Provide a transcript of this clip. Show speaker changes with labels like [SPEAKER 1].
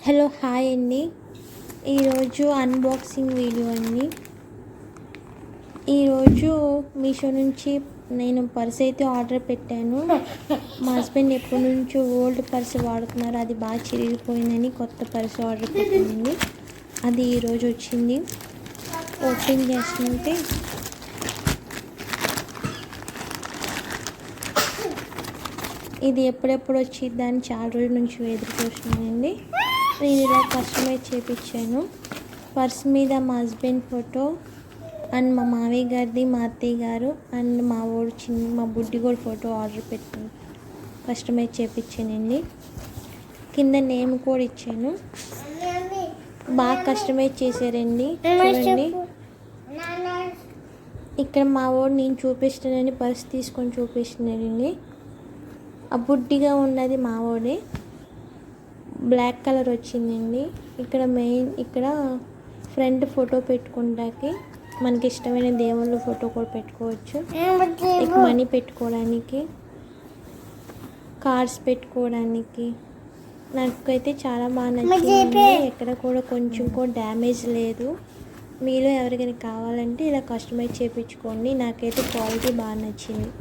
[SPEAKER 1] Hello hi అండి. ఈరోజు unboxing video అండి. ఈరోజు మీషో నుంచి నేను పర్స్ అయితే ఆర్డర్ పెట్టాను. మా హస్బెండ్ ఎప్పటి నుంచో ఓల్డ్ పర్స్ వాడుతున్నారు, అది బాగా చిరిగిపోయిందని కొత్త పర్స్ ఆర్డర్ పెట్టానండి. అది ఈరోజు వచ్చింది. ఓపెన్ చేస్తుంటే ఇది ఎప్పుడెప్పుడు వచ్చిద్దని చాలా రోజుల నుంచి ఎదురు చూస్తున్నానండి. నేను ఇలా కస్టమైజ్ చేయించాను. పర్స్ మీద మా హస్బెండ్ ఫోటో అండ్ మా మావయ్య గారిది, మా అత్తయ్య గారు అండ్ మా మా బుడ్డి కూడా ఫోటో ఆర్డర్ పెట్టి కస్టమైజ్ చేయించానండి. కింద నేమ్ కూడా ఇచ్చాను. బాగా కస్టమైజ్ చేశారండి. చూడండి, ఇక్కడ మా వాడు నేను చూపిస్తున్నానని పర్స్ తీసుకొని చూపిస్తున్నానండి. ఆ బుడ్డిగా ఉన్నది మా వాడే, బ్లాక్ కలర్ వచ్చిందండి. ఇక్కడ ఫ్రంట్ ఫోటో పెట్టుకుంటాకి మనకి ఇష్టమైన దేవుళ్ళ ఫోటో కూడా పెట్టుకోవచ్చు. మనీ పెట్టుకోవడానికి, కార్డ్స్ పెట్టుకోవడానికి నాకైతే చాలా బాగా నచ్చింది. ఎక్కడ కూడా కొంచెం కూడా డ్యామేజ్ లేదు. మీలో ఎవరికైనా కావాలంటే ఇలా కస్టమైజ్ చేయించుకోండి. నాకైతే క్వాలిటీ బాగా నచ్చింది.